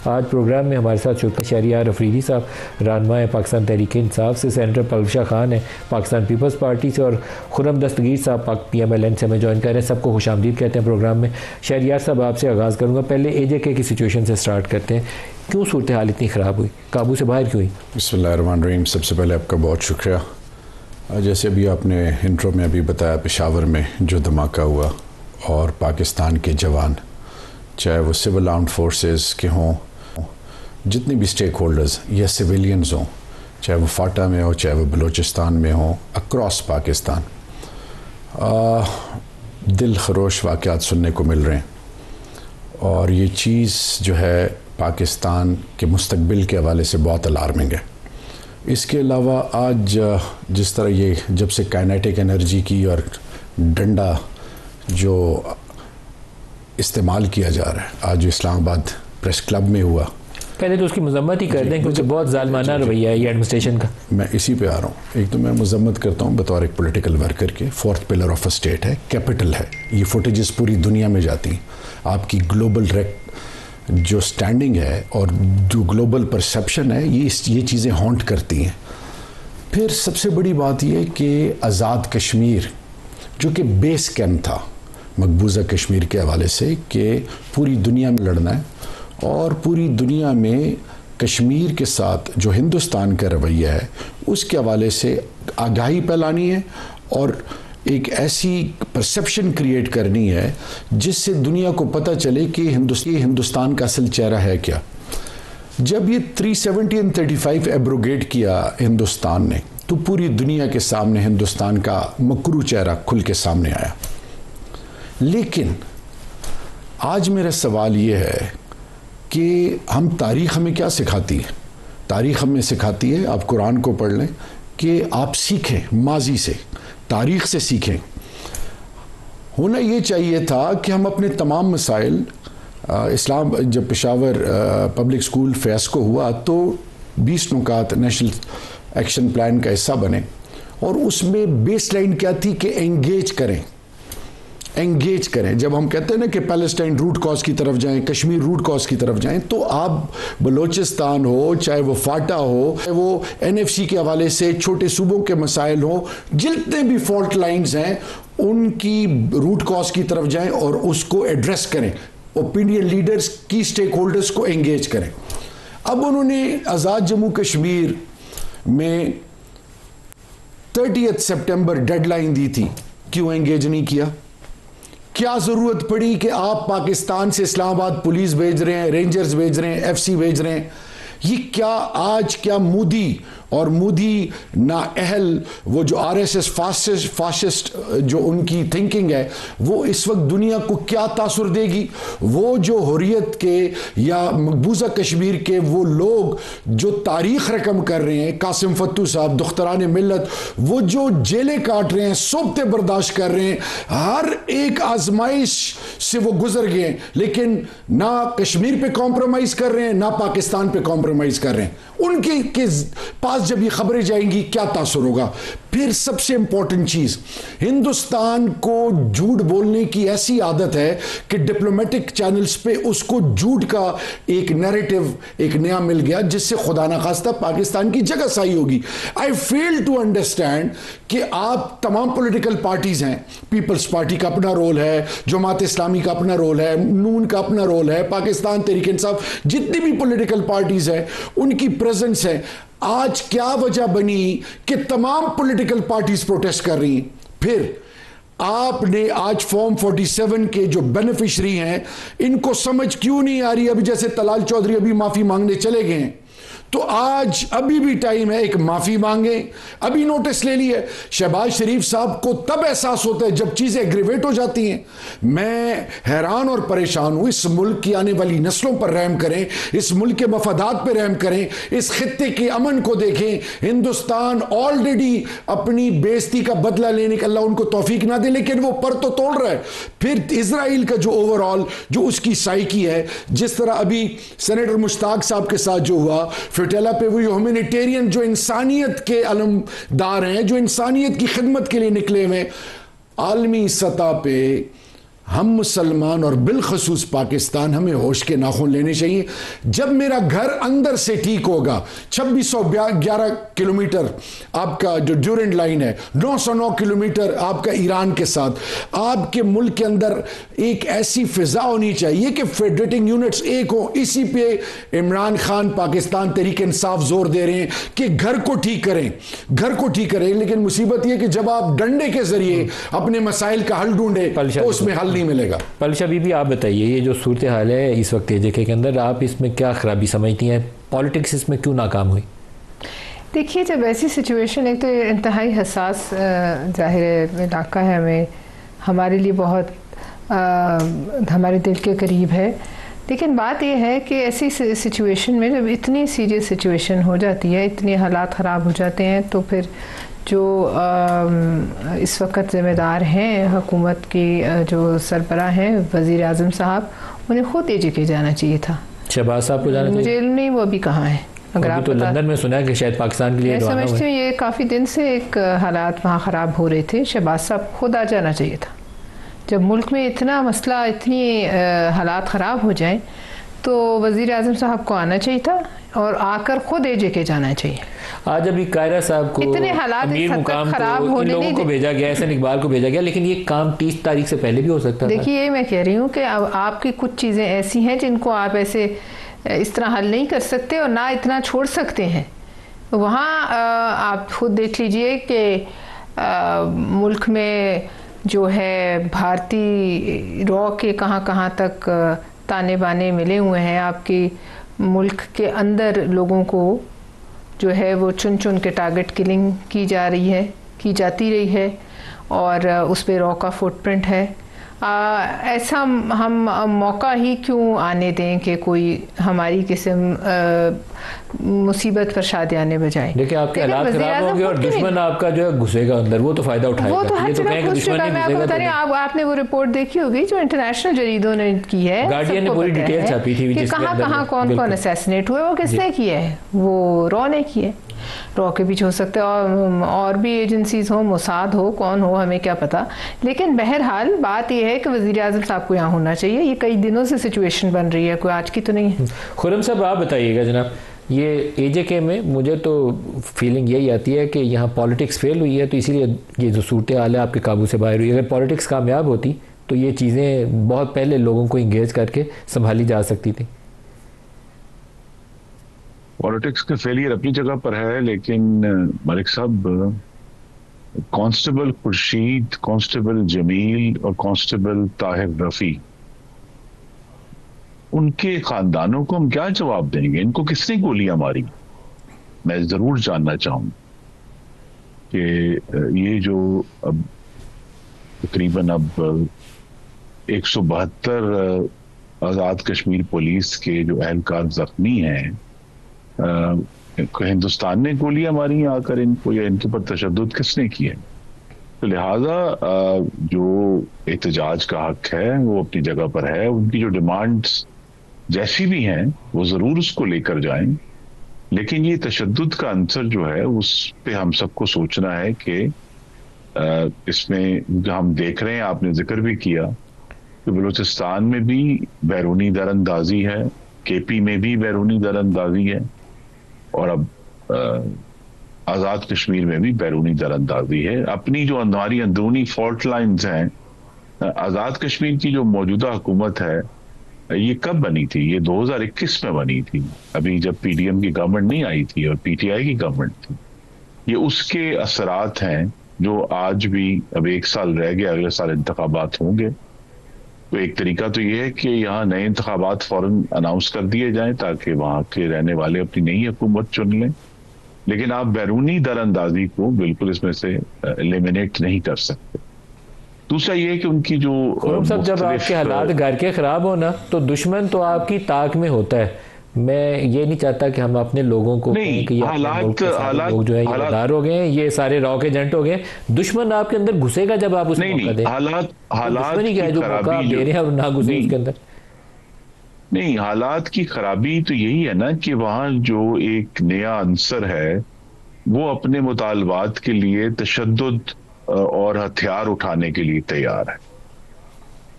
आज प्रोग्राम में हमारे साथ शुक्र शहरियार अफरीदी साहब, रहनुमा पाकिस्तान तहरीक इंसाफ से, सेनेटर पलवशा खान है पाकिस्तान पीपल्स पार्टी से, और खुर्रम दस्तगीर साहब PMLN से हमें ज्वाइन कर रहे हैं। सबको खुशामदीद कहते हैं प्रोग्राम में। शहरियार साहब, आपसे आगाज़ करूँगा। पहले AJK की सिचुएशन से स्टार्ट करते हैं। क्यों सूरत हाल इतनी ख़राब हुई, काबू से बाहर क्यों हुई? बिस्मिल्लाहिर्रहमानिर्रहीम। सबसे पहले आपका बहुत शुक्रिया। जैसे अभी आपने इंट्रो में अभी बताया, पेशावर में जो धमाका हुआ और पाकिस्तान के जवान, चाहे वो सिविल आर्म्ड फोर्सेस के हों, जितने भी स्टेक होल्डर्स या सिविलियंस हों, चाहे वो फाटा में हो, चाहे वो बलूचिस्तान में हो, अक्रॉस पाकिस्तान दिल खरोश वाक़यात सुनने को मिल रहे हैं। और ये चीज़ जो है पाकिस्तान के मुस्तकबिल के हवाले से बहुत अलार्मिंग है। इसके अलावा आज जिस तरह ये जब से काइनेटिक एनर्जी की और डंडा जो इस्तेमाल किया जा रहा है, आज इस्लामाबाद प्रेस क्लब में हुआ, पहले तो उसकी मजम्मत ही कर दें क्योंकि बहुत ज़ालिमाना रवैया है ये एडमिनिस्ट्रेशन का। मैं इसी पे आ रहा हूँ। एक तो मैं मजम्मत करता हूँ बतौर एक पॉलिटिकल वर्कर के, 4th pillar of a state है, कैपिटल है, ये फुटेजेस पूरी दुनिया में जाती हैं। आपकी ग्लोबल जो स्टैंडिंग है और जो ग्लोबल परसेप्शन है, ये चीज़ें हॉन्ट करती हैं। फिर सबसे बड़ी बात यह कि आज़ाद कश्मीर जो कि बेस कैंप था मकबूजा कश्मीर के हवाले से, कि पूरी दुनिया में लड़ना है और पूरी दुनिया में कश्मीर के साथ जो हिंदुस्तान का रवैया है उसके हवाले से आगाही फैलानी है और एक ऐसी परसेप्शन क्रिएट करनी है जिससे दुनिया को पता चले कि हिंदुस्तान का असल चेहरा है क्या। जब ये 370 और 35 एब्रोगेट किया हिंदुस्तान ने, तो पूरी दुनिया के सामने हिंदुस्तान का मकरू चेहरा खुल के सामने आया। लेकिन आज मेरा सवाल ये है कि तारीख़ हमें क्या सिखाती है? तारीख़ हमें सिखाती है, आप कुरान को पढ़ लें, कि आप सीखें, माजी से, तारीख़ से सीखें। होना ये चाहिए था कि हम अपने तमाम मसाइल, इस्लाम जब पेशावर पब्लिक स्कूल फ़ियास्को हुआ तो 20 नुकात नेशनल एक्शन प्लान का हिस्सा बने और उसमें बेस लाइन क्या थी कि एंगेज करें। जब हम कहते हैं ना कि पैलेस्टाइन रूट कॉज की तरफ जाएं, कश्मीर रूट कॉज की तरफ जाएं, तो आप बलूचिस्तान हो, चाहे वो फाटा हो, चाहे वो NFC के हवाले से छोटे सूबों के मसाइल हो, जितने भी फॉल्ट लाइंस हैं उनकी रूट कॉज की तरफ जाएं और उसको एड्रेस करें। ओपिनियन लीडर्स की स्टेक होल्डर्स को एंगेज करें। अब उन्होंने आज़ाद जम्मू कश्मीर में 30 सितंबर डेडलाइन दी थी, क्यों एंगेज नहीं किया? क्या ज़रूरत पड़ी कि आप पाकिस्तान से इस्लामाबाद पुलिस भेज रहे हैं, रेंजर्स भेज रहे हैं, FC भेज रहे हैं? ये क्या मोदी और मोदी नाअहल, वो जो RSS फाशिस्ट जो उनकी थिंकिंग है, वो इस वक्त दुनिया को क्या तासुर देगी? वो जो हुर्रियत के या मकबूजा कश्मीर के वो लोग जो तारीख रकम कर रहे हैं, कासिम फत्तू साहब, दुख्तरान मिल्लत, वो जो जेलें काट रहे हैं, सोबतें बर्दाश्त कर रहे हैं, हर एक आजमाइश से वो गुजर गए, लेकिन ना कश्मीर पे कॉम्प्रोमाइज़ कर रहे हैं, ना पाकिस्तान पे कॉम्प्रोमाइज़ कर रहे हैं। उनके के पास जब ये खबरें जाएंगी क्या तासुर होगा? फिर सबसे इंपॉर्टेंट चीज, हिंदुस्तान को झूठ बोलने की ऐसी आदत है कि डिप्लोमेटिक चैनल्स पे उसको झूठ का एक नैरेटिव एक नया मिल गया, जिससे खुदा ना खास्ता पाकिस्तान की जगह सही होगी। आई फेल टू अंडरस्टैंड कि आप तमाम पॉलिटिकल पार्टीज हैं, पीपल्स पार्टी का अपना रोल है, जमात इस्लामी का अपना रोल है, नून का अपना रोल है, पाकिस्तान तहरीक इंसाफ, जितनी भी पॉलिटिकल पार्टीज हैं उनकी प्रेजेंस है। आज क्या वजह बनी कि तमाम पॉलिटिकल पार्टीज प्रोटेस्ट कर रही हैं? फिर आपने आज फॉर्म 47 के जो बेनिफिशरी हैं इनको समझ क्यों नहीं आ रही? अभी जैसे तलाल चौधरी अभी माफी मांगने चले गए हैं, तो आज अभी भी टाइम है, एक माफी मांगे, अभी नोटिस ले लिए। शहबाज शरीफ साहब को तब एहसास होता है जब चीजें एग्रीवेट हो जाती हैं। मैं हैरान और परेशान हूं। इस मुल्क की आने वाली नस्लों पर रहम करें, इस मुल्क के मफादात पर रहम करें, इस खित्ते के अमन को देखें। हिंदुस्तान ऑलरेडी अपनी बेइज्जती का बदला लेने का अल्लाह उनको तौफीक ना दे, लेकिन वो पर तो तोड़ रहा है। फिर इजराइल का जो ओवरऑल जो उसकी साइकी है, जिस तरह अभी सेनेटर मुश्ताक साहब के साथ जो हुआ फिटेला पे, वो ह्यूमैनिटेरियन जो इंसानियत के अलमदार हैं, जो इंसानियत की खिदमत के लिए निकले हुए, आलमी सतह पे हम मुसलमान और बिलखसूस पाकिस्तान हमें होश के नाखून लेने चाहिए। जब मेरा घर अंदर से ठीक होगा, 2611 किलोमीटर आपका जो ड्यूरेंट लाइन है, 909 किलोमीटर आपका ईरान के साथ, आपके मुल्क के अंदर एक ऐसी फिजा होनी चाहिए कि फेडरेटिंग यूनिट्स एक हो। इसी पे इमरान खान पाकिस्तान तहरीक इंसाफ जोर दे रहे हैं कि घर को ठीक करें, घर को ठीक करें। लेकिन मुसीबत यह कि जब आप डंडे के जरिए अपने मसाइल का हल ढूंढे तो उसमें हल नहीं मिलेगा। पलशा बीबी, आप बताइए, ये जो सूरत हाल है इस वक्त एजेके के अंदर, आप इसमें क्या खराबी समझती हैं? पॉलिटिक्स इसमें क्यों नाकाम हुई? देखिए, जब ऐसी सिचुएशन, एक तो इंतहाई हसास ज़ाहिर इलाका है, हमें हमारे लिए बहुत हमारे दिल के करीब है। लेकिन बात यह है कि ऐसी सिचुएशन में जब इतनी सीरियस सिचुएशन हो जाती है, इतने हालात ख़राब हो जाते हैं, तो फिर जो इस वक्त ज़िम्मेदार हैं हुकूमत की, जो सरबराह हैं वज़ीर आज़म साहब, उन्हें ख़ुद एजेके जाना चाहिए था। शहबाज साहब को जाना चाहिए? मुझे नहीं, वो अभी कहाँ है? अगर आप तो लंदन में सुना है कि शायद पाकिस्तान के लिए मैं समझती हूँ ये काफ़ी दिन से एक हालात वहाँ ख़राब हो रहे थे। शहबाज साहब खुद आ जाना चाहिए था। जब मुल्क में इतना मसला, इतनी हालात ख़राब हो जाएं, तो वज़ीर आज़म साहब को आना चाहिए था और आकर खुद एजेके जाना चाहिए। आज अभी कायरा साहब को, इतने हालात खराब होने लोगों को भेजा गया, एहसन इकबाल को भेजा गया, लेकिन ये काम 30 तारीख से पहले भी हो सकता था। देखिए, मैं कह रही हूँ कि अब आपकी कुछ चीज़ें ऐसी हैं जिनको आप ऐसे इस तरह हल नहीं कर सकते और ना इतना छोड़ सकते हैं। वहाँ आप खुद देख लीजिए कि मुल्क में जो है भारतीय रॉ के कहाँ कहाँ तक ताने बाने मिले हुए हैं। आपके मुल्क के अंदर लोगों को जो है वो चुन चुन के टारगेट किलिंग की जा रही है, की जाती रही है, और उस पर रॉ का फुटप्रिंट है। ऐसा हम मौका ही क्यों आने दें कि कोई हमारी किस्म मुसीबत पर शादियाँ ने बजाय। देखिए, आपके हालात खराब होंगे और दुश्मन आपका जो है घुसेगा अंदर, वो तो फायदा उठाएगा। वो तो हर जगह घुस चुका है। मैं आपको बता रही हूँ, आपने वो रिपोर्ट देखी होगी जो इंटरनेशनल जरीदों ने की है, गार्डियन ने पूरी डिटेल छापी थी कि कहाँ कहाँ कौन कौन असैसिनेट हुए। वो किसने किया है? वो रॉ ने किया है। रॉ के पीछे हो सकते हैं और भी एजेंसीज हो, मोसाद हो, कौन हो, हमें क्या पता। लेकिन बहरहाल बात यह है कि वज़ीर आज़म साहब को यहाँ होना चाहिए। ये कई दिनों से सिचुएशन बन रही है, कोई आज की तो नहीं है। खुर्रम साहब, आप बताइएगा जनाब, ये एजेके में मुझे तो फीलिंग यही आती है कि यहाँ पॉलिटिक्स फेल हुई है, तो इसीलिए ये जो सूरत हाल है आपके काबू से बाहर हुई। अगर पॉलिटिक्स कामयाब होती तो ये चीज़ें बहुत पहले लोगों को इंगेज करके संभाली जा सकती थी। पॉलिटिक्स का फेलियर अपनी जगह पर है, लेकिन मलिक साहब, कांस्टेबल खुर्शीद, कांस्टेबल जमील और कांस्टेबल ताहिर रफ़ी, उनके खानदानों को हम क्या जवाब देंगे? इनको किसने गोलियां मारी? मैं जरूर जानना चाहूँ कि ये जो अब तकरीबन अब 172 आज़ाद कश्मीर पुलिस के जो एहलकार जख्मी हैं, हिंदुस्तान ने गोलियां मारी आकर इनको, या इनके ऊपर तशद्दुद किसने किया? तो लिहाजा जो एहतजाज का हक है वो अपनी जगह पर है। उनकी जो डिमांड्स जैसी भी हैं वो जरूर उसको लेकर जाएं, लेकिन ये तशद्दुद का अंसर जो है उस पे हम सबको सोचना है कि इसमें जो हम देख रहे हैं, आपने जिक्र भी किया कि बलूचिस्तान में भी बैरूनी दरअंदाजी है, केपी में भी बैरूनी दरअंदाजी है, और अब आज़ाद कश्मीर में भी बैरूनी दरअंदाजी है। अपनी जो हमारी अंदरूनी फॉल्ट लाइन्स हैं, आज़ाद कश्मीर की जो मौजूदा हुकूमत है ये कब बनी थी? ये 2021 में बनी थी, अभी जब पीडीएम की गवर्नमेंट नहीं आई थी और पीटीआई की गवर्नमेंट थी। ये उसके असरात हैं जो आज भी, अब 1 साल रह गया, अगले साल इंतखाबात होंगे। तो एक तरीका तो ये है कि यहाँ नए इंतखाबात फौरन अनाउंस कर दिए जाएं ताकि वहाँ के रहने वाले अपनी नई हुकूमत चुन लें, लेकिन आप बैरूनी दरअंदाजी को बिल्कुल इसमें से एलिमिनेट नहीं कर सकते। दूसरा ये है कि उनकी जो सब, जब आपके हालात घर के खराब हो ना, तो दुश्मन तो आपकी ताक में होता है। मैं ये नहीं चाहता कि हम अपने लोगों को नहीं, कि लोग जो है ये मदार हो गए, ये सारे रॉ के एजेंट हो गए। दुश्मन आपके अंदर घुसेगा जब आप उसको मौका दें। हालात की जो मौका आप दे रहे हैं ना घुसे उसके अंदर। नहीं, हालात की खराबी तो यही है ना कि वहां जो एक नया अंसर है वो अपने मुतालबात के लिए तशद्दुद और हथियार उठाने के लिए तैयार है।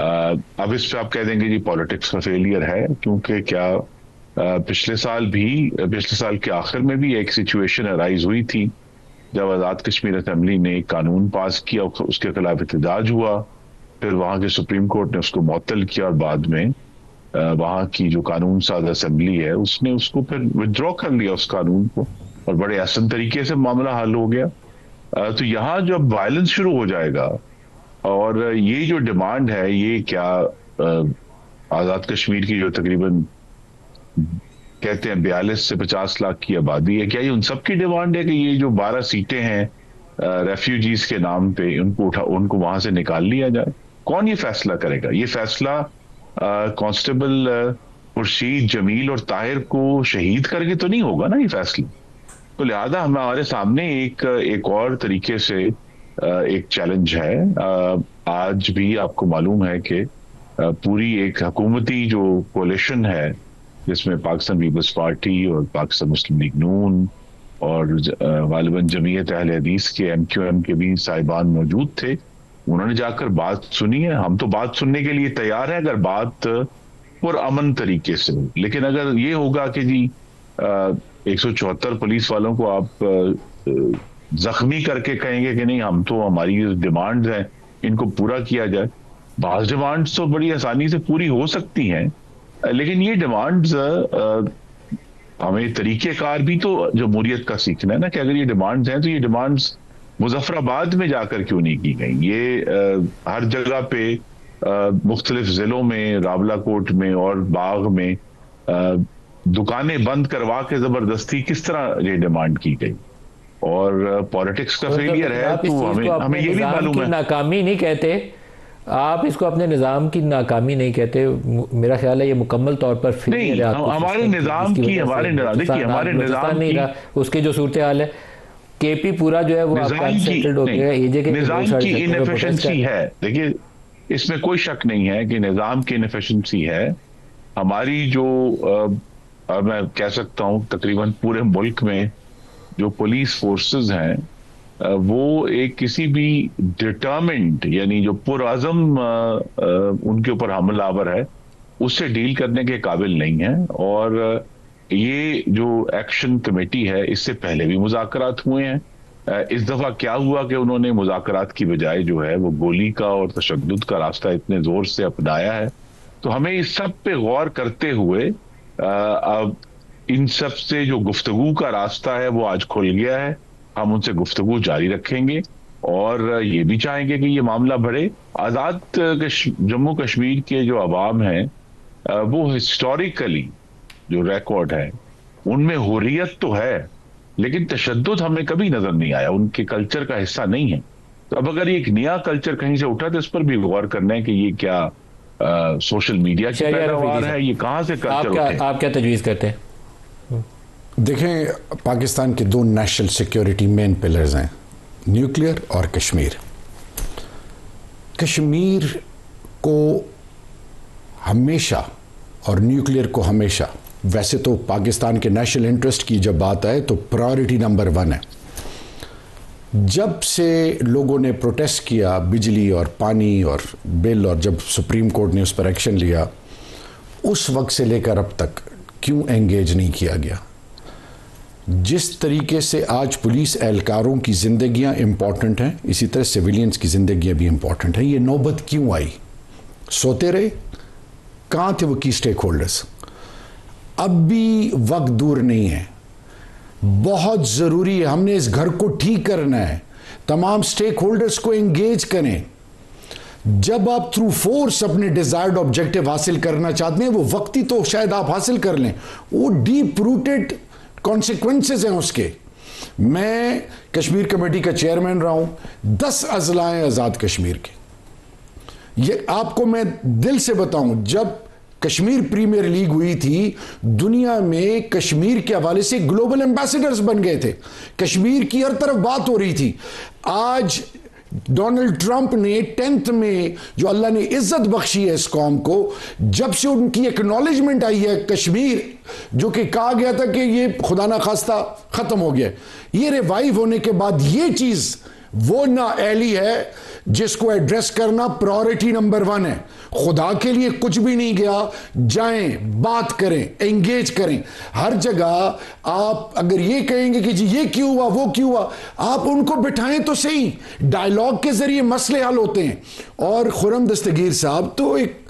अब इस पे आप कह देंगे जी पॉलिटिक्स का फेलियर है, क्योंकि क्या पिछले साल के आखिर में भी एक सिचुएशन अराइज हुई थी जब आज़ाद कश्मीर असेंबली ने एक कानून पास किया, उसके खिलाफ एहतजाज हुआ, फिर वहां के सुप्रीम कोर्ट ने उसको मुअत्तल किया और बाद में वहां की जो कानून साज असेंबली है उसने उसको फिर विड्रॉ कर लिया उस कानून को, और बड़े आसान तरीके से मामला हल हो गया। तो यहाँ जब वायलेंस शुरू हो जाएगा, और ये जो डिमांड है, ये क्या आज़ाद कश्मीर की जो तकरीबन कहते हैं 42 से 50 लाख की आबादी है, क्या ये उन सब की डिमांड है कि ये जो 12 सीटें हैं रेफ्यूजीज के नाम पे उनको वहां से निकाल लिया जाए? कौन ये फैसला करेगा? ये फैसला कांस्टेबल खुर्शीद, जमील और ताहिर को शहीद करके तो नहीं होगा ना ये फैसला। तो लिहाजा हमारे सामने एक और तरीके से एक चैलेंज है। आज भी आपको मालूम है कि पूरी एक हुकूमती जो कोalition है, जिसमें पाकिस्तान पीपल्स पार्टी और पाकिस्तान मुस्लिम लीग नून और गालिबन जमीयत अहले हदीस के MQM के भी साहिबान मौजूद थे, उन्होंने जाकर बात सुनी है। हम तो बात सुनने के लिए तैयार हैं अगर बात पुरअमन तरीके से हो, लेकिन अगर ये होगा कि जी 174 पुलिस वालों को आप जख्मी करके कहेंगे कि नहीं हम तो हमारी डिमांड्स हैं इनको पूरा किया जाए, बाज़ डिमांड्स तो बड़ी आसानी से पूरी हो सकती हैं, लेकिन ये डिमांड्स हमें तरीकेकार भी तो जमहूरियत का सीखना है ना, कि अगर ये डिमांड्स हैं तो ये डिमांड्स मुजफ्फराबाद में जाकर क्यों नहीं की गई? ये हर जगह पे मुख्तलिफ जिलों में, रावलाकोट में और बाग में दुकानें बंद करवा के जबरदस्ती किस तरह ये डिमांड की गई? और पॉलिटिक्स का फेलियर है तो हमें ये भी मालूम है। नाकामी नहीं कहते आप इसको, अपने निज़ाम की नाकामी नहीं कहते, मेरा ख्याल है ये मुकम्मल तौर पर नहीं, हमारे निज़ाम की, हमारे निज़ाम नहीं रहा, उसकी जो सूरत हाल है केपी पूरा जो है वो सेटल्ड हो गया, निज़ाम की इनएफिशिएंसी है। देखिए इसमें कोई शक नहीं है कि निज़ाम की इनएफिशिएंसी है। हमारी जो मैं कह सकता हूँ तकरीबन पूरे मुल्क में जो पुलिस फोर्सेस हैं वो एक किसी भी डिटर्मिन्ड, यानी जो पुरअज़म उनके ऊपर हमलावर है, उससे डील करने के काबिल नहीं है। और ये जो एक्शन कमेटी है इससे पहले भी मुज़ाकरात हुए हैं। इस दफा क्या हुआ कि उन्होंने मुज़ाकरात की बजाय जो है वो गोली का और तशद्दुद का रास्ता इतने जोर से अपनाया है। तो हमें इस सब पे गौर करते हुए अब इन सब से जो गुफ्तगू का रास्ता है वो आज खुल गया है, हम उनसे गुफ्तगू जारी रखेंगे और ये भी चाहेंगे कि ये मामला बढ़े। आज़ाद जम्मू कश्मीर के जो अवाम हैं वो हिस्टोरिकली जो रिकॉर्ड है उनमें हुर्रियत तो है, लेकिन तशद्दुद हमें कभी नजर नहीं आया, उनके कल्चर का हिस्सा नहीं है। तो अब अगर एक नया कल्चर कहीं से उठा तो इस पर भी गौर करना है कि ये क्या सोशल मीडिया की पैदावार है, ये कहां से कल्चर आप क्या तजवीज़ करते हैं? देखें, पाकिस्तान के दो नेशनल सिक्योरिटी मेन पिलर्स हैं, न्यूक्लियर और कश्मीर। कश्मीर को हमेशा और न्यूक्लियर को हमेशा, वैसे तो पाकिस्तान के नेशनल इंटरेस्ट की जब बात आए तो प्रायोरिटी नंबर 1 है। जब से लोगों ने प्रोटेस्ट किया बिजली और पानी और बिल, और जब सुप्रीम कोर्ट ने उस पर एक्शन लिया, उस वक्त से लेकर अब तक क्यों एंगेज नहीं किया गया? जिस तरीके से आज पुलिस एहलकारों की ज़िंदगियां इंपॉर्टेंट हैं, इसी तरह सिविलियंस की ज़िंदगियां भी इंपॉर्टेंट हैं। ये नौबत क्यों आई? सोते रहे? कहाँ थे वो की स्टेक होल्डर्स? अब भी वक्त दूर नहीं है, बहुत ज़रूरी है, हमने इस घर को ठीक करना है, तमाम स्टेक होल्डर्स को एंगेज करें। जब आप थ्रू फोर्स अपने डिजायर्ड ऑब्जेक्टिव हासिल करना चाहते हैं, वो वक्ती तो शायद आप हासिल कर लें, वो डीप रूटेड कॉन्सिक्वेंसेस हैं उसके। मैं कश्मीर कमेटी का चेयरमैन रहा हूं, 10 अजला हैं आज़ाद कश्मीर के। ये आपको मैं दिल से बताऊं, जब कश्मीर प्रीमियर लीग हुई थी, दुनिया में कश्मीर के हवाले से ग्लोबल एम्बेसडर्स बन गए थे, कश्मीर की हर तरफ बात हो रही थी। आज डोनाल्ड ट्रंप ने 10th में जो अल्लाह ने इज्जत बख्शी है इस कौम को, जब से उनकी एक्नॉलेजमेंट आई है कश्मीर, जो कि कहा गया था कि ये खुदा ना खास्ता खत्म हो गया, ये रिवाइव होने के बाद ये चीज वो नाअहली है जिसको एड्रेस करना प्रायोरिटी नंबर 1 है। खुदा के लिए कुछ भी नहीं गया, जाएं, बात करें, एंगेज करें। हर जगह आप अगर ये कहेंगे कि जी ये क्यों हुआ, वो क्यों हुआ, आप उनको बिठाएं तो सही। डायलॉग के जरिए मसले हल होते हैं। और खुर्रम दस्तगीर साहब तो एक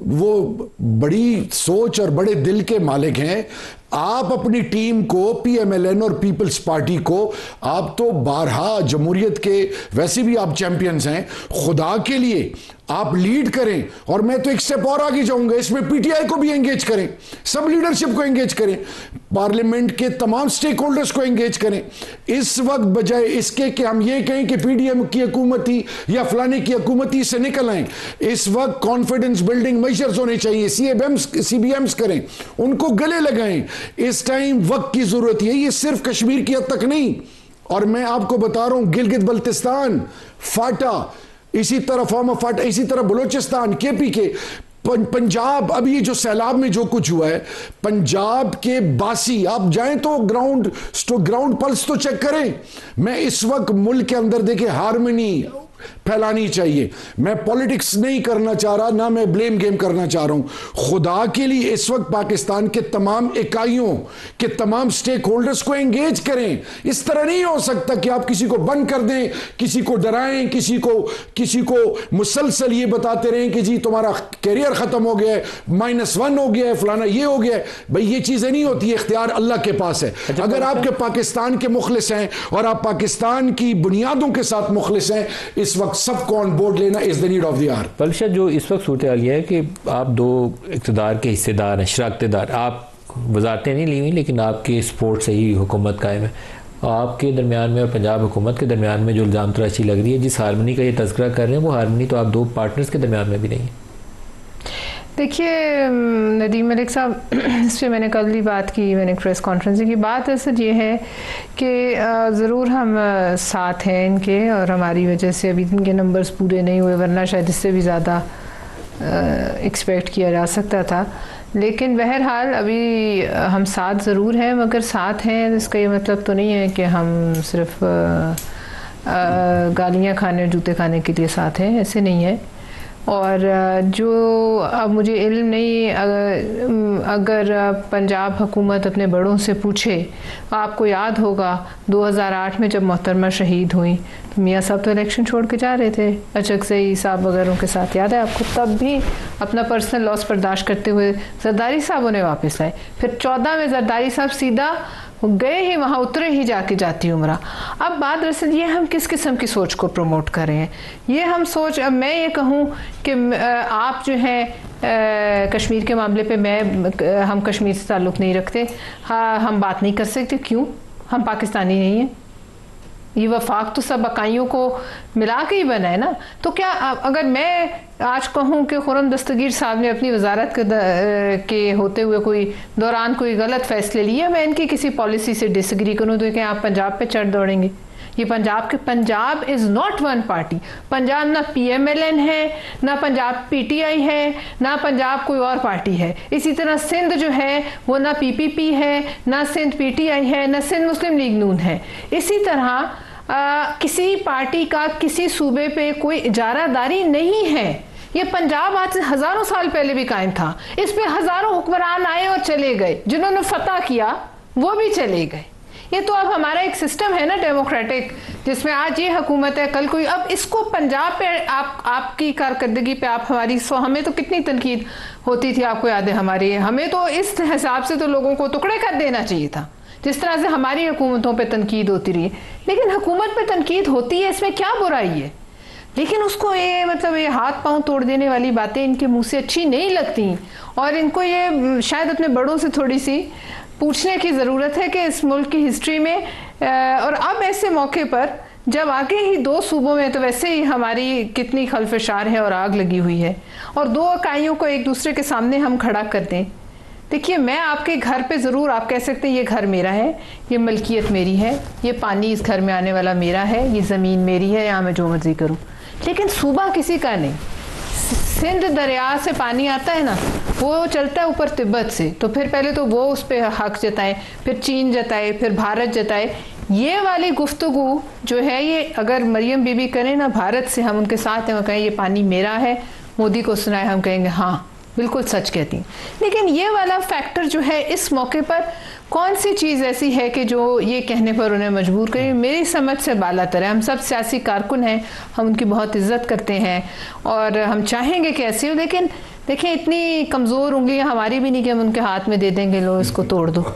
वो बड़ी सोच और बड़े दिल के मालिक हैं। आप अपनी टीम को, पीएमएलएन और पीपल्स पार्टी को, आप तो बारहा जमहूरियत के वैसे भी आप चैंपियंस हैं, खुदा के लिए आप लीड करें। और मैं तो एक स्टेप और आगे जाऊंगा, इसमें पीटीआई को भी एंगेज करें, सब लीडरशिप को एंगेज करें, पार्लियामेंट के तमाम स्टेक होल्डर्स को एंगेज करें। इस वक्त बजाय इसके कि हम ये कहें कि पीडीएम की हुकूमत थी या फलाने की हुकूमत थी, से निकल आए। इस वक्त कॉन्फिडेंस बिल्डिंग मेजर्स होने चाहिए, सीबीएम्स करें, उनको गले लगाएं। इस टाइम वक्त की जरूरत है, ये सिर्फ कश्मीर की हद तक नहीं। और मैं आपको बता रहा हूं, गिलगित बल्तिस्तान फाटा, इसी तरह फॉर्म फाटा, इसी तरह बलोचिस्तान, केपी के, पंजाब, अभी ये जो सैलाब में जो कुछ हुआ है, पंजाब के बासी, आप जाएं तो ग्राउंड पल्स तो चेक करें। मैं इस वक्त मुल्क के अंदर देखे हार्मनी फैलानी चाहिए। मैं पॉलिटिक्स नहीं करना चाह रहा, ना मैं ब्लेम गेम करना चाह रहा हूं। खुदा के लिए इस वक्त पाकिस्तान के तमाम इकाइयों के तमाम स्टेक होल्डर्स को एंगेज करें। इस तरह नहीं हो सकता कि आप किसी को बंद कर दें, किसी को डराएं, किसी को मुसलसल ये बताते रहें कि जी तुम्हारा कैरियर खत्म हो गया है, -1 हो गया है, फलाना ये हो गया है। भाई ये चीजें नहीं होती, इख्तियार अल्लाह के पास है। अगर आपके पाकिस्तान के मुखलिस हैं और आप पाकिस्तान की बुनियादों के साथ मुखलिस हैं, इस वक्त सबको ऑन बोर्ड लेना is the need of the hour. पलशा, जो इस वक्त सूरत हाल है कि आप दो इक़्तिदार के हिस्सेदार हैं, शराकतेदार, आप वज़ारतें नहीं ली हुई लेकिन आपके सपोर्ट से ही हुकूमत कायम है। आपके दरमियान में और पंजाब हुकूमत के दरमियान में जो इल्ज़ाम तराशी लग रही है, जिस हारमनी का ये तज़किरा कर रहे हैं, वो हारमनी तो आप दो पार्टनर्स के दरमियान में भी नहीं है। देखिए नदीम मलिक साहब, इस पर मैंने कल भी बात की, मैंने प्रेस कॉन्फ्रेंस की बात असल ये है कि ज़रूर हम साथ हैं इनके, और हमारी वजह से अभी इनके नंबर्स पूरे नहीं हुए, वरना शायद इससे भी ज़्यादा एक्सपेक्ट किया जा सकता था। लेकिन बहरहाल अभी हम साथ ज़रूर हैं, मगर साथ हैं इसका ये मतलब तो नहीं है कि हम सिर्फ गालियाँ खाने, जूते खाने के लिए साथ हैं, ऐसे नहीं है। और जो अब मुझे इल्म नहीं, अगर पंजाब हुकूमत अपने बड़ों से पूछे, आपको याद होगा 2008 में जब मोहतरमा शहीद हुई तो मियाँ साहब तो इलेक्शन छोड़ के जा रहे थे अचकज़ई साहब वगैरह के साथ, याद है आपको? तब भी अपना पर्सनल लॉस बर्दाश्त करते हुए जरदारी साहब उन्हें वापस आए। फिर 14 में जरदारी साहब सीधा गए ही, वहाँ उतरे ही जाती उम्रा। अब बात दरअसल ये, हम किस किस्म की सोच को प्रमोट कर रहे हैं, ये हम सोच, अब मैं ये कहूँ कि आप जो है कश्मीर के मामले पे हम कश्मीर से ताल्लुक़ नहीं रखते, हाँ हम बात नहीं कर सकते, क्यों? हम पाकिस्तानी नहीं हैं। ये वफाक तो सब इकाइयों को मिला के ही बना है ना। तो क्या अगर मैं आज कहूँ कि खुर्रम दस्तगीर साहब ने अपनी वजारत के होते हुए कोई दौरान कोई गलत फैसले लिए, मैं इनकी किसी पॉलिसी से डिसएग्री करूँ, तो क्या आप पंजाब पे चढ़ दौड़ेंगे? ये Punjab is not one party. Punjab ना पीएमएलएन है, ना पंजाब पीटीआई है, ना पंजाब कोई और पार्टी है। इसी तरह सिंध जो है वो ना पीपीपी है, ना सिंध पीटीआई है, ना सिंध मुस्लिम लीग नून है। इसी तरह किसी पार्टी का किसी सूबे पे कोई इजारादारी नहीं है। ये पंजाब आज से हज़ारों साल पहले भी कायम था, इस पे हज़ारों हुक्मरान आए और चले गए, जिन्होंने फतह किया वो भी चले गए। ये तो अब हमारा एक सिस्टम है ना डेमोक्रेटिक, जिसमें आज ये हुकूमत है, कल कोई। अब इसको पंजाब पे आपकी कारकर्दगी पे आप हमारी हमें तो कितनी तनकीद होती थी, आपको याद है हमारी, हमें तो इस हिसाब से तो लोगों को टुकड़े कर देना चाहिए था, जिस तरह से हमारी हुकूमतों पे तनकीद होती रही। लेकिन हुकूमत पे तनकीद होती है, इसमें क्या बुराई है? लेकिन उसको ये मतलब ये हाथ पांव तोड़ देने वाली बातें इनके मुंह से अच्छी नहीं लगती, और इनको ये शायद अपने बड़ों से थोड़ी सी पूछने की ज़रूरत है कि इस मुल्क की हिस्ट्री में, और अब ऐसे मौके पर जब आगे ही दो सूबों में तो वैसे ही हमारी कितनी खलफशार है और आग लगी हुई है, और दो इकाइयों को एक दूसरे के सामने हम खड़ा कर दें। देखिए, मैं आपके घर पे ज़रूर आप कह सकते हैं ये घर मेरा है, ये मलकियत मेरी है, ये पानी इस घर में आने वाला मेरा है, ये ज़मीन मेरी है, यहाँ मैं जो मर्जी करूँ, लेकिन सूबा किसी का नहीं। सिंध दरिया से पानी आता है ना, वो चलता है ऊपर तिब्बत से, तो फिर पहले तो वो उस पर हक जताए, फिर चीन जताए, फिर भारत जताए। ये वाली गुफ्तगू जो है, ये अगर मरियम बीबी करें ना भारत से, हम उनके साथ हैं, वो कहें ये पानी मेरा है, मोदी को सुनाए, हम कहेंगे हाँ बिल्कुल सच कहती हैं। लेकिन ये वाला फैक्टर जो है, इस मौके पर कौन सी चीज़ ऐसी है कि जो ये कहने पर उन्हें मजबूर करे? मेरी समझ से बालातर है। हम सब सियासी कारकुन हैं, हम उनकी बहुत इज्जत करते हैं और हम चाहेंगे कि ऐसी हो, लेकिन देखिए इतनी कमज़ोर उंगलियां हमारी भी नहीं कि हम उनके हाथ में दे देंगे लो इसको तोड़ दो।